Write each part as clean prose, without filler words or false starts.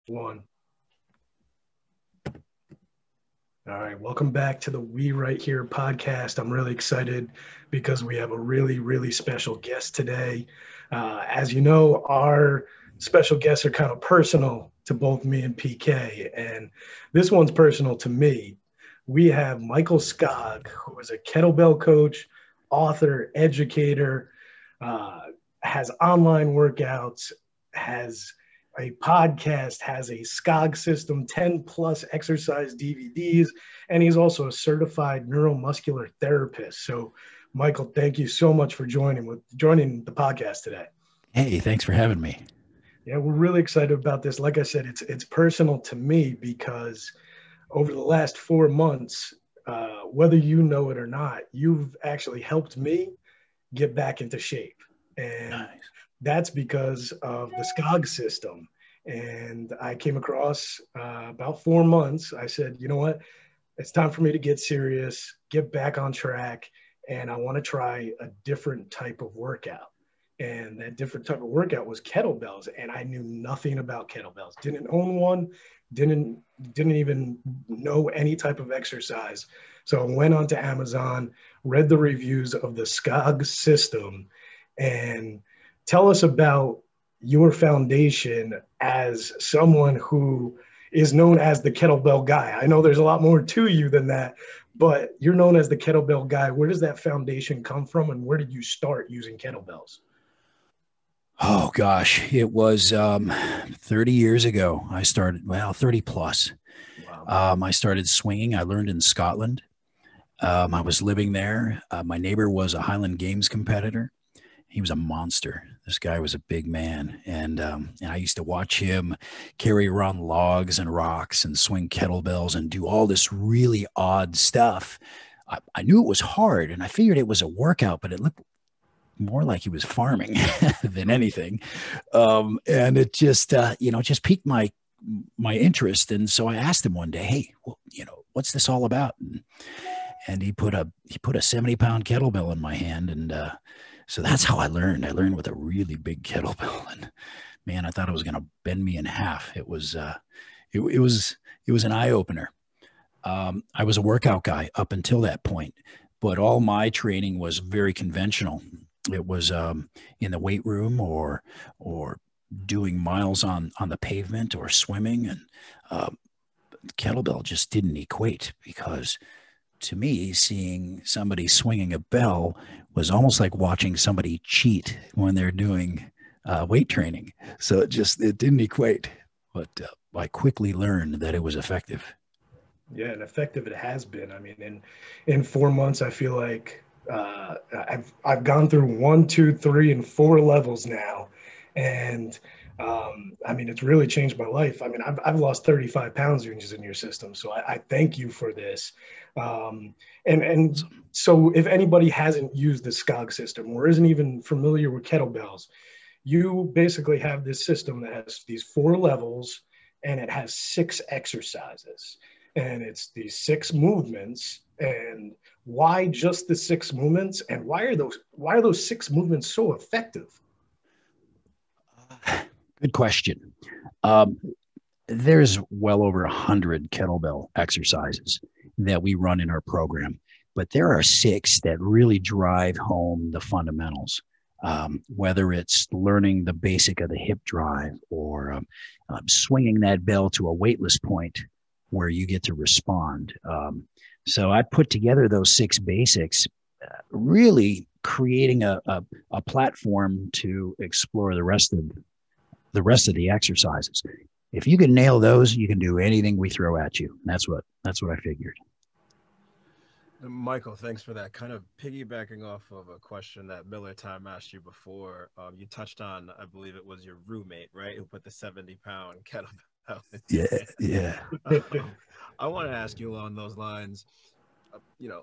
One. All right, welcome back to the We Right Here podcast. I'm really excited because we have a really, really special guest today. As you know, our special guests are kind of personal to both me and PK, and this one's personal to me. We have Michael Skogg, who is a kettlebell coach, author, educator, uh, has online workouts, has a podcast, has a Skogg System 10 plus exercise DVDs, and he's also a certified neuromuscular therapist. So, Michael, thank you so much for joining the podcast today. Hey, thanks for having me. Yeah, we're really excited about this. Like I said, it's personal to me because over the last 4 months, whether you know it or not, you've actually helped me get back into shape. And Nice. that's because of the Skog system. And I came across about 4 months. I said, you know what? It's time for me to get serious, get back on track, and I want to try a different type of workout. And that different type of workout was kettlebells, and I knew nothing about kettlebells. Didn't own one, didn't didn't even know any type of exercise. So I went onto Amazon, read the reviews of the Skog system, and tell us about your foundation as someone who is known as the Kettlebell Guy. I know there's a lot more to you than that, but you're known as the Kettlebell Guy. Where does that foundation come from, and where did you start using kettlebells? Oh gosh, it was 30 years ago. I started, well, 30 plus. Wow. I started swinging. I learned in Scotland. I was living there. My neighbor was a Highland Games competitor. He was a monster. This guy was a big man, and I used to watch him carry around logs and rocks and swing kettlebells and do all this really odd stuff. I knew it was hard, and I figured it was a workout, but it looked more like he was farming than anything. And it just, just piqued my interest. And so I asked him one day, hey, well, what's this all about? And he put a 70-pound kettlebell in my hand. And so that's how I learned. I learned with a really big kettlebell. And man, I thought it was going to bend me in half. It was an eye opener. I was a workout guy up until that point, but all my training was very conventional. It was in the weight room or doing miles on the pavement or swimming, and uh, kettlebell just didn't equate because to me, seeing somebody swinging a bell was almost like watching somebody cheat when they're doing weight training. So it didn't equate, but I quickly learned that it was effective. Yeah, and effective it has been. I mean, in 4 months, I feel like I've gone through one, two, three, and four levels now, and I mean, it's really changed my life. I mean, I've lost 35 pounds using your system, so I thank you for this. Um, and Awesome. so, if anybody hasn't used the Skog system or isn't even familiar with kettlebells, you basically have this system that has these four levels, and it has six exercises, and it's these six movements. And why just the six movements, and why are those six movements so effective? Good question. Um, there's well over 100 kettlebell exercises that we run in our program, but there are six that really drive home the fundamentals. Whether it's learning the basic of the hip drive or swinging that bell to a weightless point where you get to respond. So I put together those six basics, really creating a platform to explore the rest of the exercises. If you can nail those, you can do anything we throw at you. That's what I figured. Michael, thanks for that. Kind of piggybacking off of a question that Miller Time asked you before, you touched on, I believe it was your roommate, right, who put the 70-pound kettlebell in your Yeah, hand. yeah. I want to ask you along those lines, uh, you know,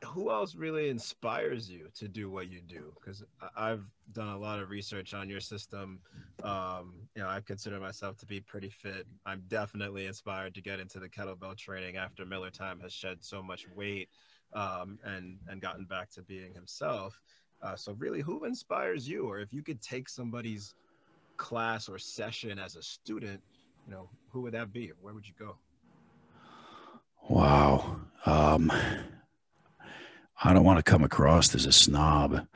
who else really inspires you to do what you do? Because I've done a lot of research on your system. I consider myself to be pretty fit. I'm definitely inspired to get into the kettlebell training after Miller Time has shed so much weight, and gotten back to being himself. So really, who inspires you? Or if you could take somebody's class or session as a student, who would that be? Where would you go? Wow. I don't want to come across as a snob,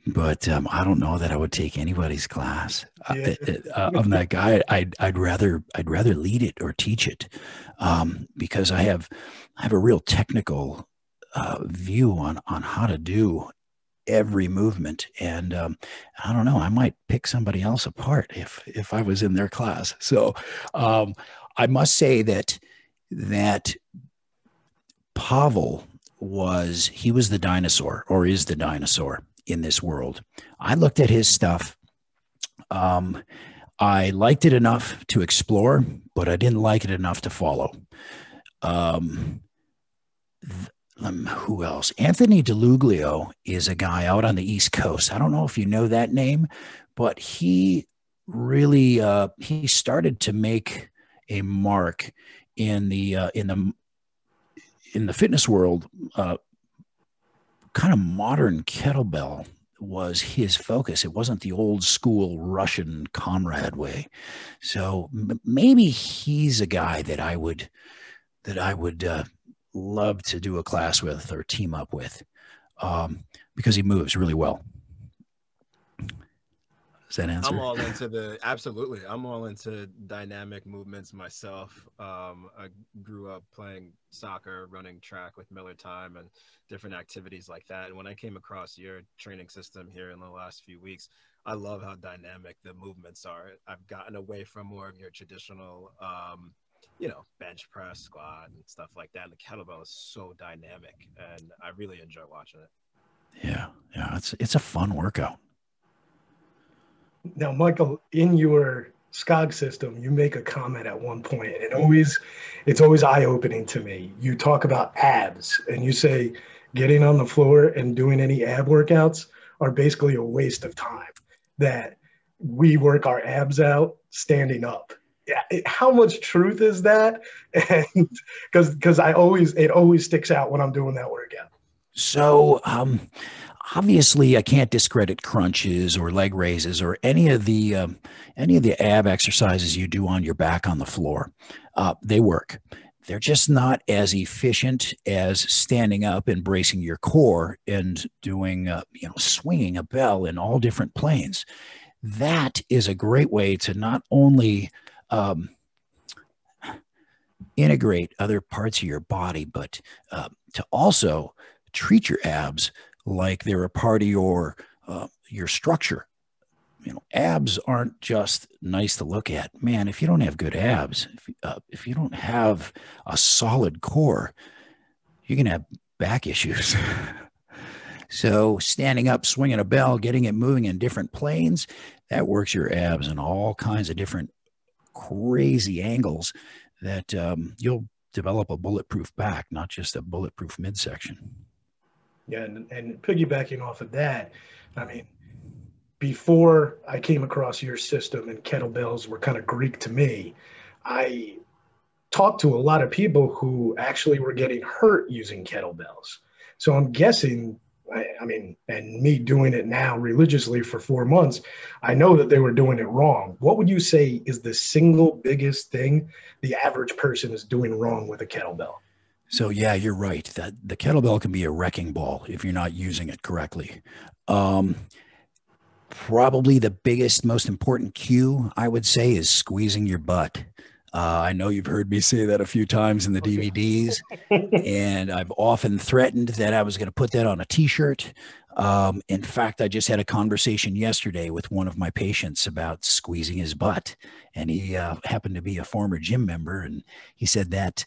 but I don't know that I would take anybody's class. Yeah. I'm that guy. I'd rather lead it or teach it, because I have a real technical view on how to do every movement, and I don't know. I might pick somebody else apart if I was in their class. So I must say that Pavel was the dinosaur, or is the dinosaur in this world. I looked at his stuff. I liked it enough to explore, but I didn't like it enough to follow. Um, who else? Anthony DeLuglio is a guy out on the East Coast. I don't know if you know that name, but he really he started to make a mark in the fitness world. Kind of modern kettlebell was his focus. It wasn't the old school Russian comrade way. So maybe he's a guy that I would love to do a class with or team up with, because he moves really well. Does that answer? Absolutely. I'm all into dynamic movements myself. I grew up playing soccer, running track with Miller Time and different activities like that. And when I came across your training system here in the last few weeks, I love how dynamic the movements are. I've gotten away from more of your traditional, bench press, squat and stuff like that. And the kettlebell is so dynamic and I really enjoy watching it. Yeah. It's a fun workout. Now, Michael, in your Skogg system, you make a comment at one point, and it's always eye-opening to me. You talk about abs, and you say getting on the floor and doing any ab workouts are basically a waste of time, that we work our abs out standing up. Yeah, how much truth is that? And because it always sticks out when I'm doing that workout. So obviously, I can't discredit crunches or leg raises or any of the ab exercises you do on your back on the floor. They work. They're just not as efficient as standing up and bracing your core and doing, swinging a bell in all different planes. That is a great way to not only integrate other parts of your body, but to also treat your abs like they're a part of your structure. Abs aren't just nice to look at. Man, if you don't have good abs, if you don't have a solid core, you're going to have back issues. So standing up, swinging a bell, getting it moving in different planes, that works your abs in all kinds of different crazy angles that you'll develop a bulletproof back, not just a bulletproof midsection. Yeah, and piggybacking off of that, I mean, before I came across your system and kettlebells were kind of Greek to me, I talked to a lot of people who actually were getting hurt using kettlebells. So I'm guessing, I mean, and me doing it now religiously for 4 months, I know that they were doing it wrong. What would you say is the single biggest thing the average person is doing wrong with a kettlebell? So yeah, you're right. That the kettlebell can be a wrecking ball if you're not using it correctly. Probably the biggest, most important cue, I would say, is squeezing your butt. I know you've heard me say that a few times in the DVDs, and I've often threatened that I was going to put that on a T-shirt. In fact, I just had a conversation yesterday with one of my patients about squeezing his butt, and he happened to be a former gym member, and he said that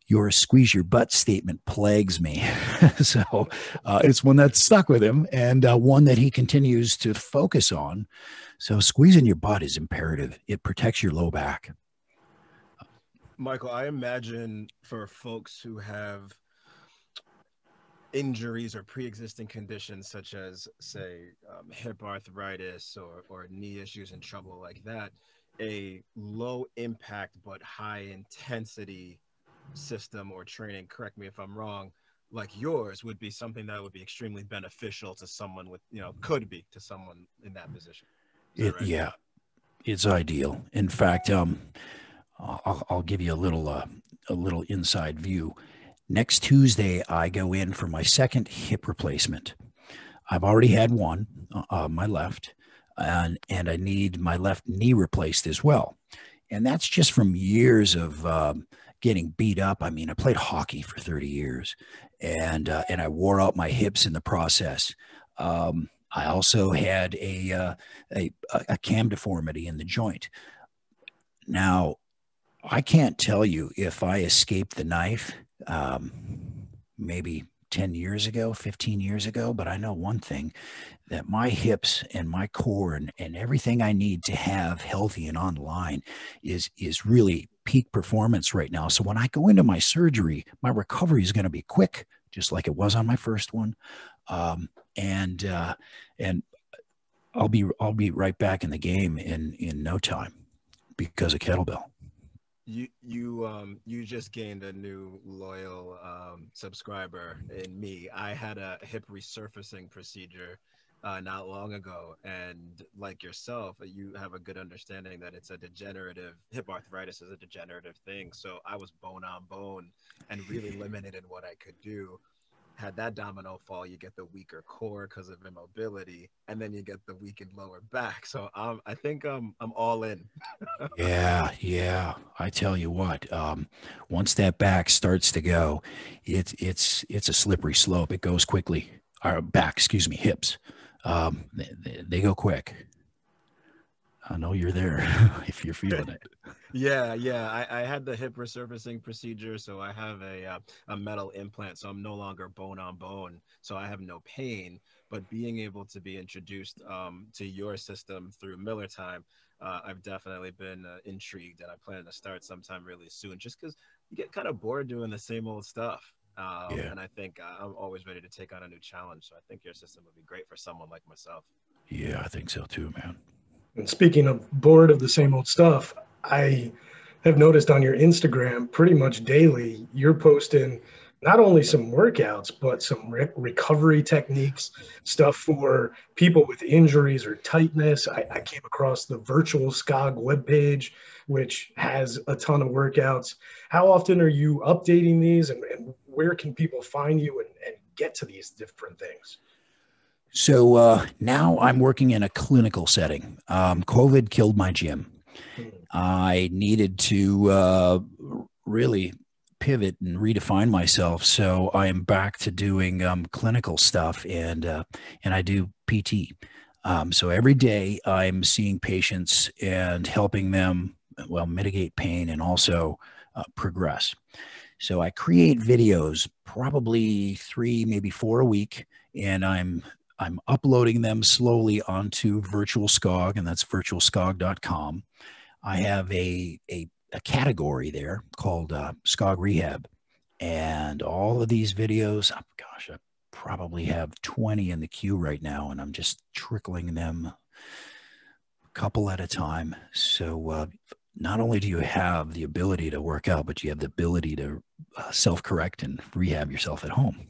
your squeeze your butt statement plagues me. So it's one that's stuck with him and one that he continues to focus on. So squeezing your butt is imperative. It protects your low back. Michael, I imagine for folks who have injuries or pre-existing conditions such as, say, hip arthritis or knee issues and trouble like that, a low impact but high intensity system or training, correct me if I'm wrong, like yours would be something that would be extremely beneficial to someone with, could be to someone in that position. Right? Yeah. It's ideal. In fact, I'll give you a little inside view. Next Tuesday, I go in for my second hip replacement. I've already had one, my left, and I need my left knee replaced as well. And that's just from years of getting beat up. I mean, I played hockey for 30 years, and I wore out my hips in the process. I also had a cam deformity in the joint. Now, I can't tell you if I escaped the knife maybe 10 years ago, 15 years ago, but I know one thing, that my hips and my core and everything I need to have healthy and online is really peak performance right now. So when I go into my surgery, my recovery is going to be quick, just like it was on my first one. And I'll be right back in the game in no time because of kettlebell. You just gained a new loyal subscriber in me. I had a hip resurfacing procedure not long ago, and like yourself, you have a good understanding that it's a degenerative, hip arthritis is a degenerative thing. So I was bone on bone and really limited in what I could do. Had that domino fall, you get the weaker core because of immobility, and then you get the weakened lower back. So I think I'm all in. Yeah. I tell you what, once that back starts to go, it's a slippery slope. It goes quickly. Or back, excuse me, hips. They go quick. I know you're there if you're feeling it. Yeah. I had the hip resurfacing procedure, so I have a metal implant, so I'm no longer bone on bone, so I have no pain. But being able to be introduced to your system through Miller Time, I've definitely been intrigued, and I plan to start sometime really soon, just because you get kind of bored doing the same old stuff. Yeah. And I think I'm always ready to take on a new challenge. So I think your system would be great for someone like myself. Yeah, I think so too, man. And speaking of bored of the same old stuff, I have noticed on your Instagram pretty much daily, you're posting not only some workouts, but some recovery techniques, stuff for people with injuries or tightness. I came across the virtual Skogg webpage, which has a ton of workouts. How often are you updating these, and where can people find you and get to these different things? So now I'm working in a clinical setting. COVID killed my gym. I needed to really pivot and redefine myself. So I am back to doing clinical stuff, and I do PT. So every day I'm seeing patients and helping them, well, mitigate pain and also progress. So I create videos, probably 3, maybe 4 a week, and I'm uploading them slowly onto Virtual Skogg, and that's virtualskogg.com. I have a category there called Skogg Rehab, and all of these videos, oh gosh, I probably have 20 in the queue right now, and I'm just trickling them a couple at a time. So not only do you have the ability to work out, but you have the ability to self-correct and rehab yourself at home.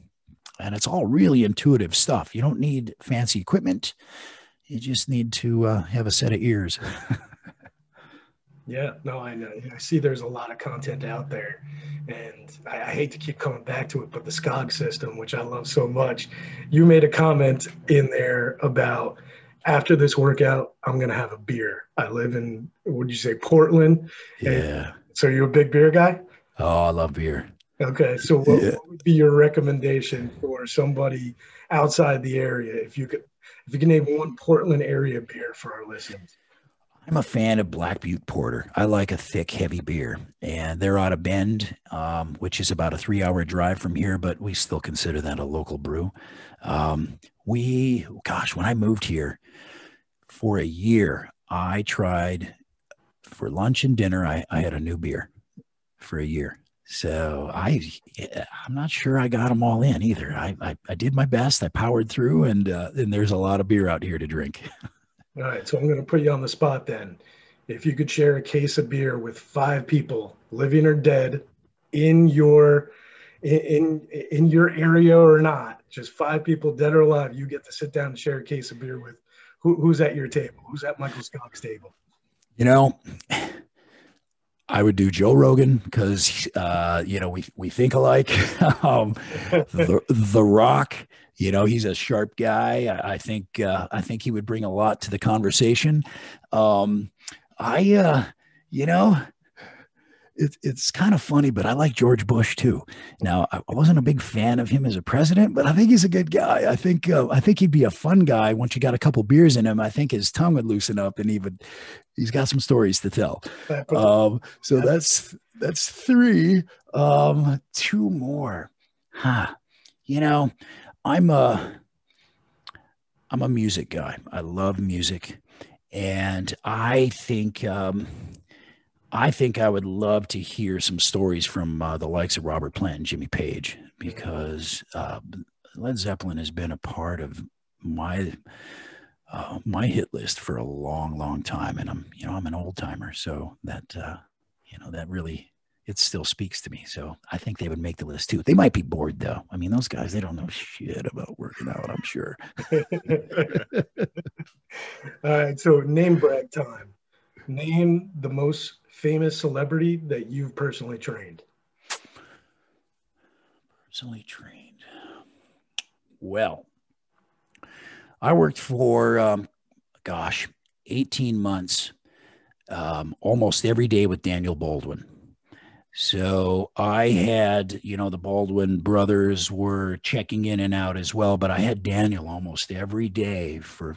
And it's all really intuitive stuff. You don't need fancy equipment. You just need to have a set of ears. Yeah, no, I know. I see there's a lot of content out there, and I hate to keep coming back to it, but the Skogg system, which I love so much, you made a comment in there about after this workout, I'm going to have a beer. I live in, would you say, Portland? Yeah. So you're a big beer guy? Oh, I love beer. Okay, so what would be your recommendation for somebody outside the area? If you can name one Portland area beer for our listeners. I'm a fan of Black Butte Porter. I like a thick, heavy beer, and they're out of Bend, which is about a 3-hour drive from here, but we still consider that a local brew. When I moved here for a year, I tried for lunch and dinner. I had a new beer for a year. So I'm not sure I got them all in either. I did my best. I powered through, and there's a lot of beer out here to drink. All right, so I'm going to put you on the spot then. If you could share a case of beer with 5 people, living or dead, in your area or not, just 5 people, dead or alive, you get to sit down and share a case of beer with. Who's at your table? Who's at Michael Skogg's table? You know, I would do Joe Rogan because we think alike. The Rock, he's a sharp guy. I think he would bring a lot to the conversation. Um, I you know it's kind of funny, but I like George Bush too. Now, I wasn't a big fan of him as a president, but I think he's a good guy. I think he'd be a fun guy once you got a couple beers in him. I think his tongue would loosen up, and he's got some stories to tell. So that's three. Two more. Huh. You know, I'm a I'm a music guy. I love music, and I think I would love to hear some stories from the likes of Robert Plant and Jimmy Page, because Led Zeppelin has been a part of my hit list for a long, long time, and I'm an old timer, so that really, it still speaks to me. So I think they would make the list too. They might be bored though. I mean, those guys, they don't know shit about working out, I'm sure. All right, so name brag time. Name the most famous celebrity that you've personally trained. Personally trained. Well, I worked for 18 months, almost every day with Daniel Baldwin. So I had, the Baldwin brothers were checking in and out as well, but I had Daniel almost every day for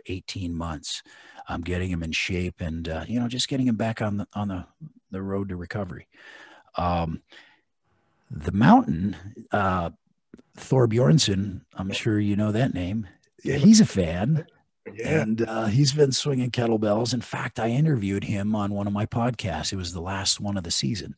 18 months. I'm getting him in shape and, just getting him back on the road to recovery. The mountain, Thor Bjornsson, I'm sure you know that name. Yeah, he's a fan. Yeah. And he's been swinging kettlebells. In fact, I interviewed him on one of my podcasts. It was the last one of the season.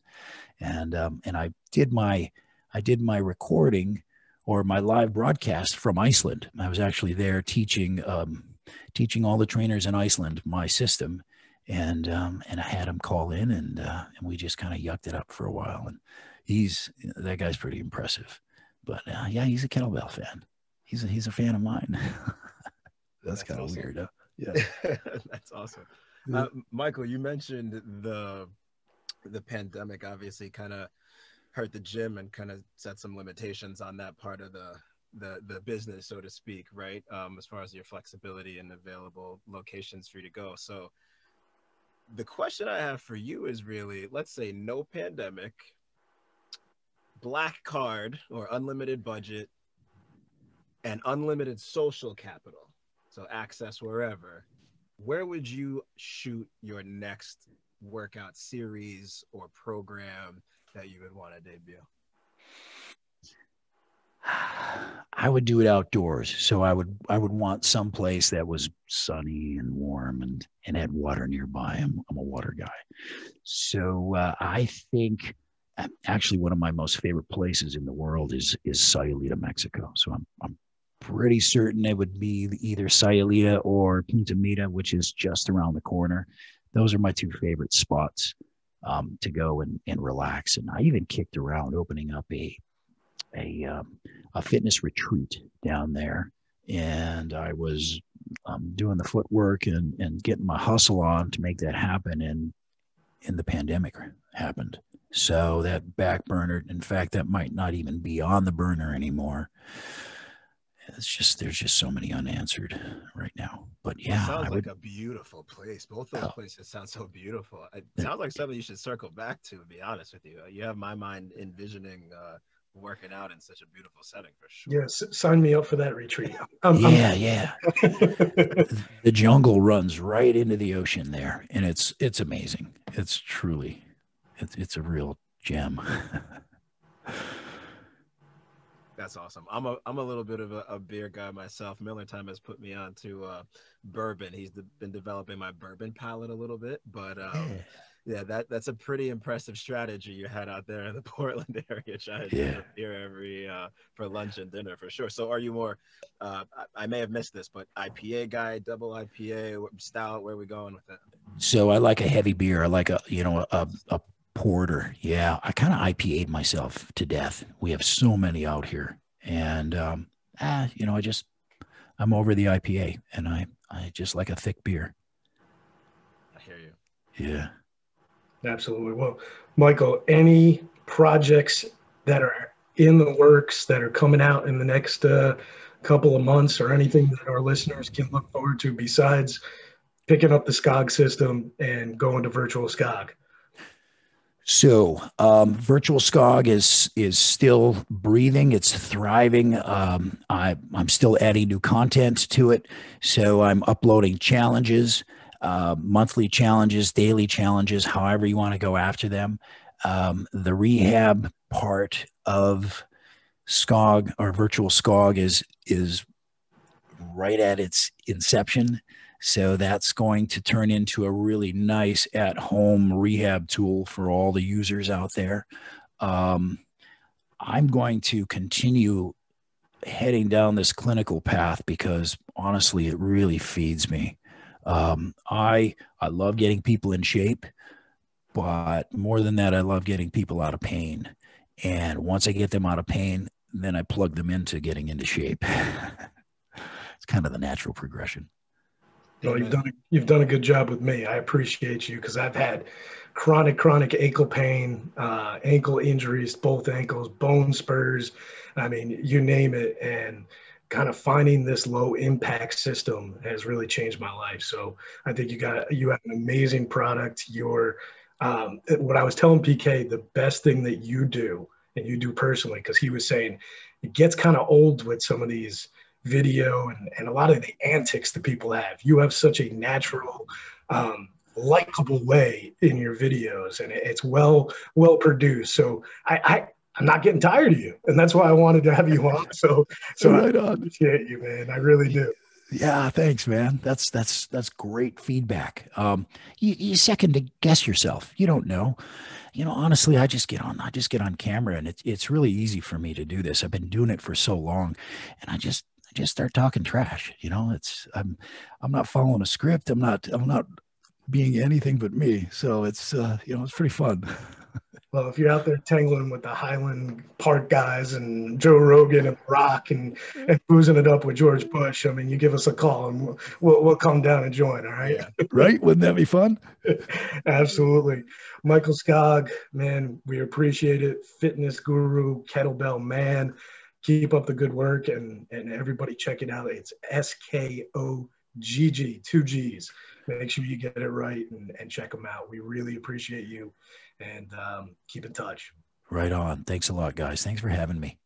And I did my recording or my live broadcast from Iceland. I was actually there teaching all the trainers in Iceland my system, and I had him call in, and we just kind of yucked it up for a while. And that guy's pretty impressive. But yeah, he's a kettlebell fan. He's a fan of mine. That's kind of awesome. Weird, huh? Yeah. That's awesome. Michael, you mentioned the pandemic obviously kind of hurt the gym and kind of set some limitations on that part of the business, so to speak, right? As far as your flexibility and available locations for you to go. So the question I have for you is really, let's say no pandemic, black card or unlimited budget, and unlimited social capital. So access wherever. Where would you shoot your next workout series or program that you would want to debut? I would do it outdoors. So I would want some place that was sunny and warm and had water nearby. I'm a water guy. So I think actually one of my most favorite places in the world is Sayulita, Mexico. So I'm pretty certain it would be either Sayulita or Punta Mita, which is just around the corner. Those are my two favorite spots to go and relax. And I even kicked around opening up a fitness retreat down there. And I was doing the footwork and getting my hustle on to make that happen. And the pandemic happened. So that back burner, in fact, that might not even be on the burner anymore. There's just so many unanswered right now. But yeah, it sounds like a beautiful place. Both those places sound so beautiful. It sounds like something you should circle back to be honest with you. You have my mind envisioning working out in such a beautiful setting for sure. Yes, sign me up for that retreat. Yeah. The jungle runs right into the ocean there, and it's amazing. It's truly, it's a real gem. That's awesome. I'm a little bit of a beer guy myself. Miller Time has put me on to bourbon. He's been developing my bourbon palate a little bit, but yeah, that's a pretty impressive strategy you had out there in the Portland area, trying to do beer every for lunch and dinner for sure. So are you more? I may have missed this, but IPA guy, double IPA, stout? Where are we going with that? So I like a heavy beer. I like a porter. Yeah, I kind of IPA'd myself to death. We have so many out here, and I'm over the IPA, and I just like a thick beer. I Yeah. Absolutely. Well, Michael, any projects that are in the works that are coming out in the next couple of months, or anything that our listeners can look forward to besides picking up the Skogg system and going to virtual Skogg? So, virtual Skogg is still breathing. It's thriving. I'm still adding new content to it. So I'm uploading challenges, monthly challenges, daily challenges, however you want to go after them. The rehab part of Skogg, or virtual Skogg, is right at its inception. So that's going to turn into a really nice at-home rehab tool for all the users out there. Um, I'm going to continue heading down this clinical path because honestly, it really feeds me. I love getting people in shape, but more than that, I love getting people out of pain. And once I get them out of pain, then I plug them into getting into shape. It's kind of the natural progression. Well, you've done a good job with me. I appreciate you, because I've had chronic ankle pain, ankle injuries, both ankles, bone spurs. I mean, you name it. And kind of finding this low impact system has really changed my life. So I think you have an amazing product. What I was telling PK, the best thing that you do, and you do personally, because he was saying it gets kind of old with some of these video and a lot of the antics that people have. You have such a natural, likable way in your videos, and it's well produced. So I'm not getting tired of you, and that's why I wanted to have you on. So Right I on. appreciate you, man. I really do. Yeah, thanks, man. That's great feedback. You second guess yourself. You don't know. Honestly, I just get on camera, and it's really easy for me to do this. I've been doing it for so long, and I just start talking trash. I'm not following a script. I'm not being anything but me. So it's pretty fun. Well, if you're out there tangling with the Highland Park guys and Joe Rogan and Rock and boozing it up with George Bush, I mean, you give us a call and we'll come down and join. All right. Yeah. Right? Wouldn't that be fun? Absolutely. Michael Skogg, man, we appreciate it. Fitness guru, kettlebell man. Keep up the good work, and everybody check it out. It's SKOGG, 2 G's. Make sure you get it right and check them out. We really appreciate you, and keep in touch. Right on. Thanks a lot, guys. Thanks for having me.